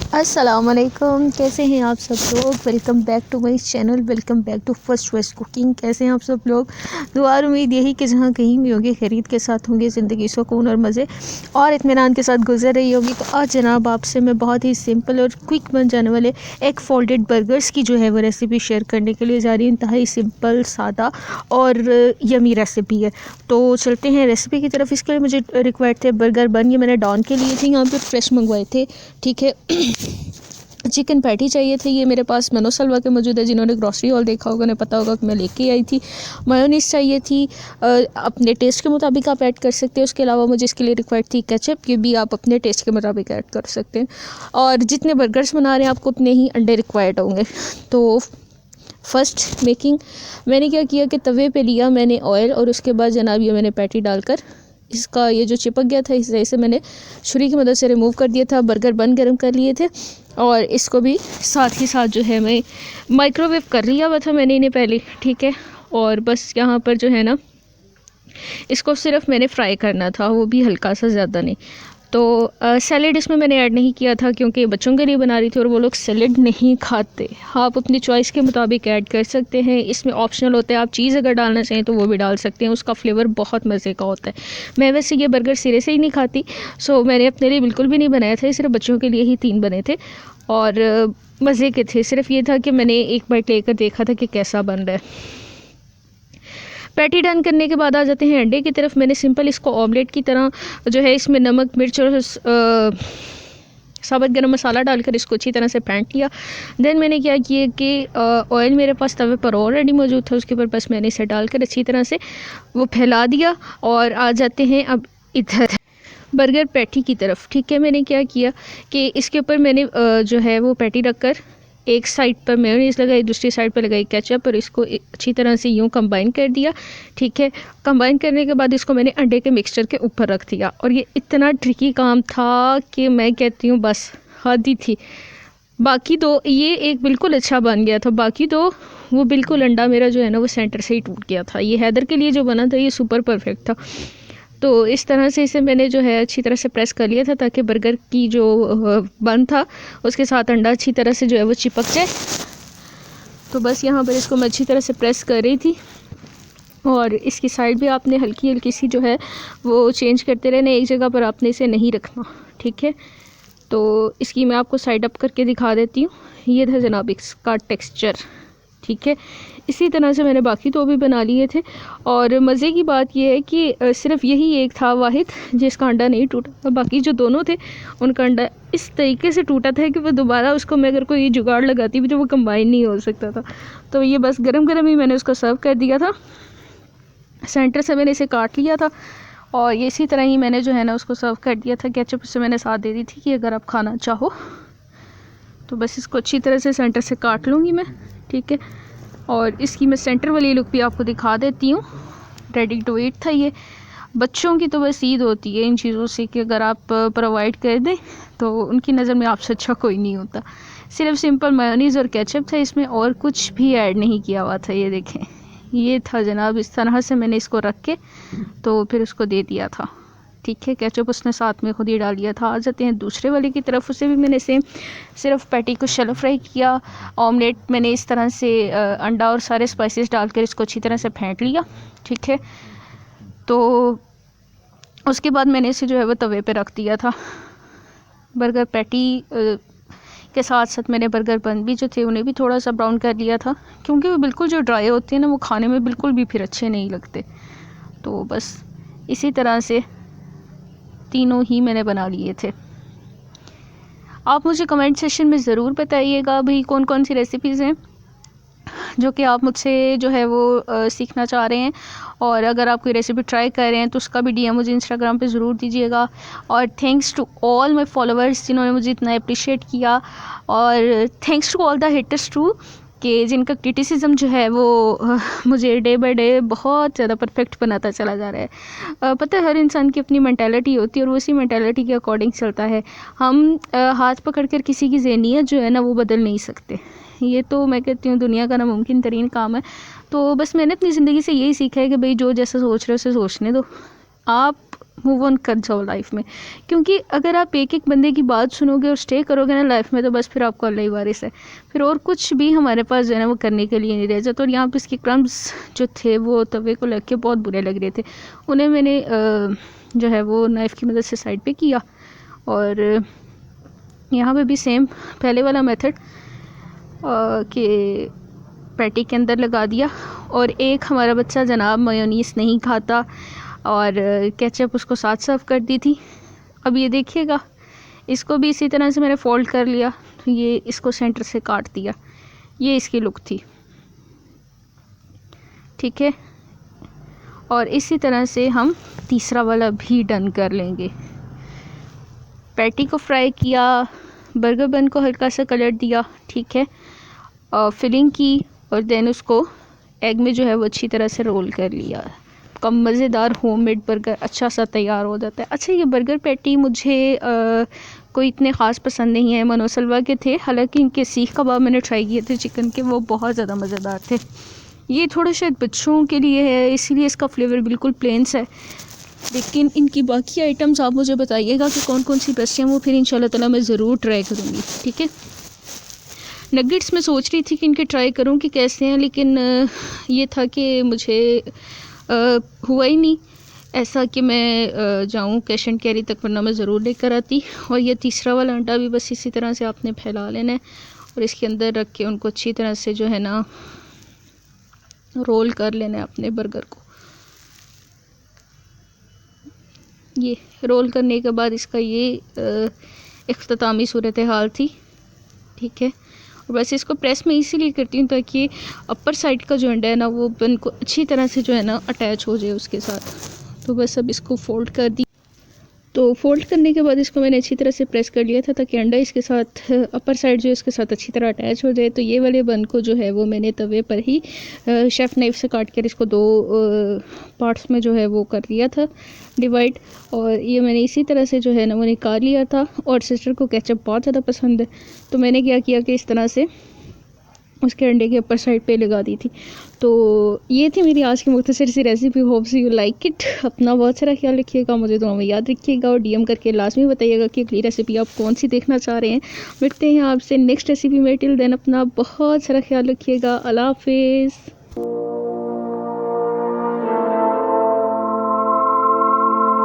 अस्सलामुअलैकुम, कैसे हैं आप सब लोग। Welcome back to my channel, welcome back to first choice cooking. कैसे हैं आप सब लोग। दुआ और उम्मीद यही कि जहाँ कहीं भी होंगे खैरियत के साथ होंगे, ज़िंदगी सुकून और मज़े और इत्मीनान के साथ गुजर रही होगी। तो आज जनाब आपसे मैं बहुत ही सिंपल और क्विक बन जाने वाले एग फोल्डेड बर्गर्स की जो है वो रेसिपी शेयर करने के लिए जा रही हूँ। इंतहाई सिंपल, सादा और यमी रेसिपी है। तो चलते हैं रेसिपी की तरफ। इसके लिए मुझे रिक्वायर्ड थे बर्गर बन, ये मैंने डॉन के लिए थे, यहाँ पर फ्रेश मंगवाए थे। ठीक है। चिकन पैटी चाहिए थे, ये मेरे पास मनो सलवा के मौजूद है। जिन्होंने ग्रॉसरी हॉल देखा होगा उन्हें पता होगा कि मैं लेके आई थी। मायोनीस चाहिए थी, अपने टेस्ट के मुताबिक आप ऐड कर सकते हैं। उसके अलावा मुझे इसके लिए रिक्वायर्ड थी केचप, ये भी आप अपने टेस्ट के मुताबिक ऐड कर सकते हैं। और जितने बर्गर्स बना रहे हैं आपको उतने ही अंडे रिक्वायर्ड होंगे। तो फर्स्ट मेकिंग मैंने क्या किया कि तवे पे लिया मैंने ऑयल, और उसके बाद जनाब ये मैंने पैटी डालकर इसका ये जो चिपक गया था इस तरह से मैंने छुरी की मदद से रिमूव कर दिया था। बर्गर बन गर्म कर लिए थे और इसको भी साथ ही साथ जो है मैं माइक्रोवेव कर लिया हुआ था मैंने इन्हें पहले। ठीक है। और बस यहाँ पर जो है ना इसको सिर्फ मैंने फ्राई करना था, वो भी हल्का सा, ज़्यादा नहीं। तो सैलेड इसमें मैंने ऐड नहीं किया था क्योंकि बच्चों के लिए बना रही थी और वो लोग सैलेड नहीं खाते। आप अपनी चॉइस के मुताबिक ऐड कर सकते हैं, इसमें ऑप्शनल होता है। आप चीज़ अगर डालना चाहें तो वो भी डाल सकते हैं, उसका फ्लेवर बहुत मज़े का होता है। मैं वैसे ये बर्गर सिरे से ही नहीं खाती, सो मैंने अपने लिए बिल्कुल भी नहीं बनाया था, सिर्फ बच्चों के लिए ही 3 बने थे और मज़े के थे। सिर्फ ये था कि मैंने एक बाइट लेकर देखा था कि कैसा बन रहा है। पैटी डन करने के बाद आ जाते हैं अंडे की तरफ। मैंने सिंपल इसको ऑमलेट की तरह जो है इसमें नमक, मिर्च और साबुत गरम मसाला डालकर इसको अच्छी तरह से फेंट लिया। देन मैंने क्या किया कि ऑयल मेरे पास तवे पर ऑलरेडी मौजूद था, उसके ऊपर बस मैंने इसे डालकर अच्छी तरह से वो फैला दिया। और आ जाते हैं अब इधर बर्गर पैटी की तरफ। ठीक है। मैंने क्या किया कि इसके ऊपर मैंने जो है वो पैटी रखकर एक साइड पर मेयोनीज़ लगाई, दूसरी साइड पर लगाई केचप, और इसको अच्छी तरह से यूँ कंबाइन कर दिया। ठीक है। कंबाइन करने के बाद इसको मैंने अंडे के मिक्सचर के ऊपर रख दिया और ये इतना ट्रिकी काम था कि मैं कहती हूँ बस हद ही थी। बाकी दो, ये एक बिल्कुल अच्छा बन गया था, बाकी दो वो बिल्कुल अंडा मेरा जो है ना वो सेंटर से ही टूट गया था। ये हैदर के लिए जो बना था ये सुपर परफेक्ट था। तो इस तरह से इसे मैंने जो है अच्छी तरह से प्रेस कर लिया था ताकि बर्गर की जो बन था उसके साथ अंडा अच्छी तरह से जो है वो चिपक जाए। तो बस यहाँ पर इसको मैं अच्छी तरह से प्रेस कर रही थी और इसकी साइड भी आपने हल्की हल्की सी जो है वो चेंज करते रहना, एक जगह पर आपने इसे नहीं रखना। ठीक है। तो इसकी मैं आपको साइड अप करके दिखा देती हूँ। ये था जनाब इसका टेक्स्चर। ठीक है। इसी तरह से मैंने बाकी तो भी बना लिए थे। और मज़े की बात यह है कि सिर्फ यही एक था वाहिद जिसका अंडा नहीं टूटा, और बाकी जो दोनों थे उनका अंडा इस तरीके से टूटा था कि वो दोबारा उसको मैं अगर कोई जुगाड़ लगाती भी तो वो कंबाइन नहीं हो सकता था। तो ये बस गरम गरम ही मैंने उसको सर्व कर दिया था। सेंटर से मैंने इसे काट लिया था और ये इसी तरह ही मैंने जो है ना उसको सर्व कर दिया था। केचप से मैंने साथ दे दी थी कि अगर आप खाना चाहो तो बस इसको अच्छी तरह से सेंटर से काट लूँगी मैं। ठीक है। और इसकी मैं सेंटर वाली लुक भी आपको दिखा देती हूँ। रेडी टू ईट था ये। बच्चों की तो बस ईद होती है इन चीज़ों से कि अगर आप प्रोवाइड कर दें तो उनकी नज़र में आपसे अच्छा कोई नहीं होता। सिर्फ सिंपल मायोनीज़ और केचप था इसमें, और कुछ भी ऐड नहीं किया हुआ था। ये देखें, ये था जनाब। इस तरह से मैंने इसको रख के तो फिर उसको दे दिया था। ठीक है। केचप उसने साथ में खुद ही डाल दिया था। आ जाते हैं दूसरे वाले की तरफ। उसे भी मैंने सेम सिर्फ पैटी को शैलो फ्राई किया। ऑमलेट मैंने इस तरह से अंडा और सारे स्पाइसेस डालकर इसको अच्छी तरह से फेंट लिया। ठीक है। तो उसके बाद मैंने इसे जो है वो तवे पे रख दिया था। बर्गर पैटी के साथ साथ मैंने बर्गर बन भी जो थे उन्हें भी थोड़ा सा ब्राउन कर लिया था, क्योंकि वो बिल्कुल जो ड्राई होते हैं ना वो खाने में बिल्कुल भी फिर अच्छे नहीं लगते। तो बस इसी तरह से तीनों ही मैंने बना लिए थे। आप मुझे कमेंट सेक्शन में ज़रूर बताइएगा भाई कौन कौन सी रेसिपीज़ हैं जो कि आप मुझसे जो है वो सीखना चाह रहे हैं। और अगर आप कोई रेसिपी ट्राई कर रहे हैं तो उसका भी डीएम मुझे इंस्टाग्राम पे ज़रूर दीजिएगा। और thanks to all my followers जिन्होंने मुझे इतना अप्रिशिएट किया, और thanks to all the haters too कि जिनका क्रिटिसिज्म जो है वो मुझे डे बाय डे बहुत ज़्यादा परफेक्ट बनाता चला जा रहा है। पता है हर इंसान की अपनी मेंटालिटी होती है और वो उसी मेंटालिटी के अकॉर्डिंग चलता है। हम हाथ पकड़ कर किसी की ज़हनियत जो है ना वो बदल नहीं सकते। ये तो मैं कहती हूँ दुनिया का नामुमकिन तरीन काम है। तो बस मैंने अपनी ज़िंदगी से यही सीखा है कि भाई जो जैसा सोच रहे हो उसे सोचने दो। आप मूव ऑन कर जाओ लाइफ में, क्योंकि अगर आप एक एक बंदे की बात सुनोगे और स्टे करोगे ना लाइफ में, तो बस फिर आपको अल्लाह ही वारिस है, फिर और कुछ भी हमारे पास जो है ना वो करने के लिए नहीं रह जाता। और यहाँ पे इसके क्रम्स जो थे वो तवे को लग के बहुत बुरे लग रहे थे, उन्हें मैंने जो है वो नाइफ़ की मदद से साइड पे किया। और यहाँ पे भी सेम पहले वाला मेथड कि पैटी के अंदर लगा दिया। और एक हमारा बच्चा जनाब मेयोनीज़ नहीं खाता और केचप उसको साथ सर्व कर दी थी। अब ये देखिएगा, इसको भी इसी तरह से मैंने फोल्ड कर लिया, तो ये इसको सेंटर से काट दिया, ये इसकी लुक थी, ठीक है। और इसी तरह से हम तीसरा वाला भी डन कर लेंगे। पैटी को फ्राई किया, बर्गर बन को हल्का सा कलर दिया, ठीक है, और फिलिंग की, और देन उसको एग में जो है वो अच्छी तरह से रोल कर लिया। कम मज़ेदार होममेड बर्गर अच्छा सा तैयार हो जाता है। अच्छा, ये बर्गर पैटी मुझे कोई इतने ख़ास पसंद नहीं है, मनोसलवा के थे, हालांकि इनके सीख कबाब मैंने ट्राई किए थे चिकन के, वो बहुत ज़्यादा मज़ेदार थे। ये थोड़ा शायद बच्चों के लिए है, इसीलिए इसका फ्लेवर बिल्कुल प्लेन्स है, लेकिन इनकी बाकी आइटम्स आप मुझे बताइएगा कि कौन कौन सी बेस्ट हैं, वो फिर इंशाल्लाह ताला मैं ज़रूर ट्राई करूँगी, ठीक है। नगेट्स मैं सोच रही थी कि इनके ट्राई करूँ कि कैसे हैं, लेकिन ये था कि मुझे हुआ ही नहीं ऐसा कि मैं जाऊँ कैश एंड कैरी तक, वरना मैं ज़रूर लेकर आती। और ये तीसरा वाला अंडा भी बस इसी तरह से आपने फैला लेना है और इसके अंदर रख के उनको अच्छी तरह से जो है ना रोल कर लेना है अपने बर्गर को। ये रोल करने के बाद इसका ये इख्तितामी सूरत हाल थी, ठीक है। और बस इसको प्रेस में इसीलिए करती हूँ ताकि अपर साइड का जो अंडा है ना वो बन को अच्छी तरह से जो है ना अटैच हो जाए उसके साथ। तो बस अब इसको फोल्ड कर दी। तो फोल्ड करने के बाद इसको मैंने अच्छी तरह से प्रेस कर लिया था ताकि अंडा इसके साथ अपर साइड जो है इसके साथ अच्छी तरह अटैच हो जाए। तो ये वाले बन को जो है वो मैंने तवे पर ही शेफ़ नाइफ से काट कर इसको दो पार्ट्स में जो है वो कर लिया था डिवाइड। और ये मैंने इसी तरह से जो है ना वो निकाल लिया था। और सिस्टर को केचप बहुत ज़्यादा पसंद है, तो मैंने क्या किया कि इस तरह से उसके अंडे के ऊपर साइड पे लगा दी थी। तो ये थी मेरी आज की मुख्तसर सी recipe. Hopes you like it. अपना बहुत सारा ख्याल रखिएगा, मुझे दुआ में याद रखिएगा और डीएम करके लाजमी बताइएगा कि अगली रेसिपी आप कौन सी देखना चाह रहे हैं। मिलते हैं आपसे नेक्स्ट रेसिपी में। टिल देन अपना बहुत सारा ख्याल रखिएगा। अल्लाह हाफिज़।